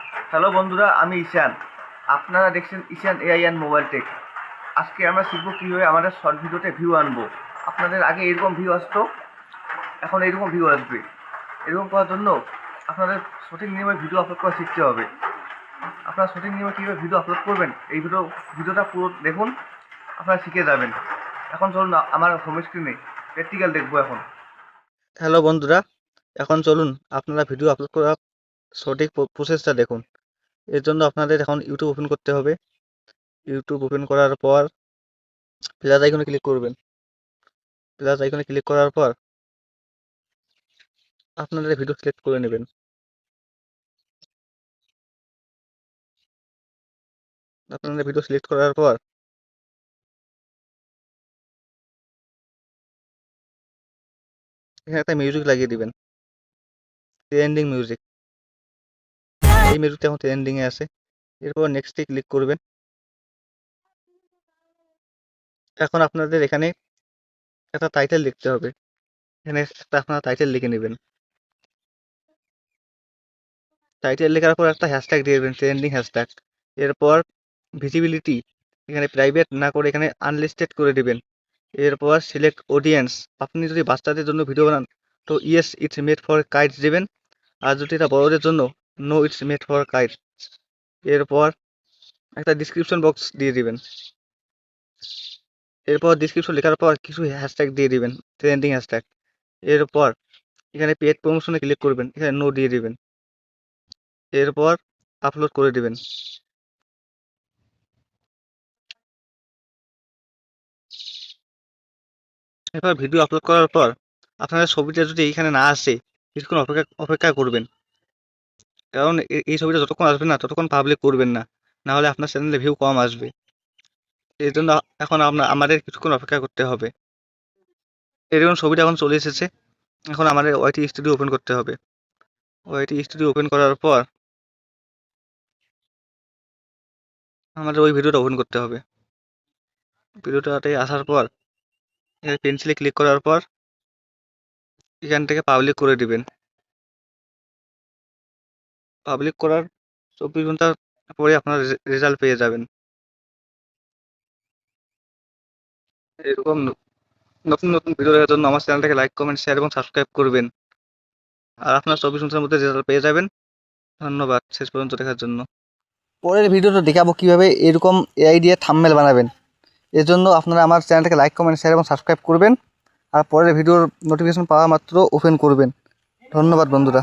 Hello বন্ধুরা, আমি ঈশান। আপনারা দেখছেন ঈশান এআই অ্যান্ড মোবাইল টেক। আজকে আমরা শিখবো কীভাবে আমাদের শর্ট ভিডিওতে ভিউ আনবো। আপনাদের আগে এরকম ভিউ আসতো, এখন এরকম ভিউ আসবে। এরকম করার জন্য আপনাদের সঠিক নিয়মে ভিডিও আপলোড করা শিখতে হবে। আপনারা সঠিক নিয়মে কীভাবে ভিডিও আপলোড করবেন এই ভিডিওটা পুরো দেখুন, আপনারা শিখে যাবেন। এখন চলুন আমার হোম স্ক্রিনে প্র্যাকটিক্যাল দেখবো এখন। হ্যালো বন্ধুরা, এখন চলুন আপনারা ভিডিও আপলোড করার সঠিক প্রসেসটা দেখুন। এর জন্য আপনাদের এখন ইউটিউব ওপেন করতে হবে। ইউটিউব ওপেন করার পর প্লাস আইকনে ক্লিক করবেন। প্লাস আইকনে ক্লিক করার পর আপনাদের ভিডিও সিলেক্ট করে নেবেন। আপনাদের ভিডিও সিলেক্ট করার পর এখানে একটা মিউজিক লাগিয়ে দিবেন, ট্রেন্ডিং মিউজিক। এই মিউজিকটা এখন ট্রেন্ডিংয়ে আছে। এরপর নেক্সটে ক্লিক করবেন। এখন আপনাদের এখানে একটা টাইটেল লিখতে হবে। এখানে একটা আপনারা টাইটেল লিখে নেবেন। টাইটেল লেখার পর একটা হ্যাশট্যাগ দিয়ে দেবেন, ট্রেন্ডিং হ্যাশট্যাগ। এরপর ভিজিবিলিটি এখানে প্রাইভেট না করে এখানে আনলিস্টেড করে দিবেন। এরপর সিলেক্ট অডিয়েন্স। আপনি যদি বাচ্চাদের জন্য ভিডিও বানান তো ইয়েস ইটস মেড ফর কাইডস দেবেন, আর যদি এটা বড়দের জন্য নো ইটস মেড ফর কাইডস। এরপর একটা ডিসক্রিপশন বক্স দিয়ে দিবেন। এরপর ডিসক্রিপশন লেখার পর কিছু হ্যাশট্যাগ দিয়ে দিবেন, ট্রেন্ডিং হ্যাশট্যাগ। এরপর এখানে পেড প্রমোশনে ক্লিক করবেন, এখানে নো দিয়ে দিবেন। এরপর আপলোড করে দিবেন। এরপর ভিডিও আপলোড করার পর আপনাদের ছবিটা যদি এইখানে না আসে কিছুক্ষণ অপেক্ষা অপেক্ষা করবেন, কারণ এই ছবিটা যতক্ষণ আসবে না ততক্ষণ পাবলিক করবেন না, না হলে আপনার চ্যানেলে ভিউ কম আসবে। এই জন্য এখন আমাদের কিছুক্ষণ অপেক্ষা করতে হবে। এরকম ছবিটা এখন চলে এসেছে। এখন আমাদের ওয়াইটি স্টুডিও ওপেন করতে হবে। ওয়াইটি স্টুডিও ওপেন করার পর আমাদের ওই ভিডিওটা ওপেন করতে হবে। ভিডিওটাতে আসার পর এখানে পেন্সিলে ক্লিক করার পর এখান থেকে পাবলিক করে দিবেন। পাবলিক করার 24 ঘন্টা পরে আপনারা রেজাল্ট পেয়ে যাবেন। এরকম নতুন নতুন ভিডিও দেখার জন্য আমার চ্যানেলটাকে লাইক, কমেন্ট, শেয়ার এবং সাবস্ক্রাইব করবেন। আর আপনার 24 ঘন্টার মধ্যে রেজাল্ট পেয়ে যাবেন। ধন্যবাদ শেষ পর্যন্ত দেখার জন্য। পরের ভিডিওটা দেখাবো কিভাবে এরকম এআই দিয়ে থাম্বনেল বানাবেন। এর জন্য আপনারা আমার চ্যানেলটাকে লাইক, কমেন্ট, শেয়ার এবং সাবস্ক্রাইব করবেন। আর পরের ভিডিওর নোটিফিকেশন পাওয়া মাত্র ওপেন করবেন। ধন্যবাদ বন্ধুরা।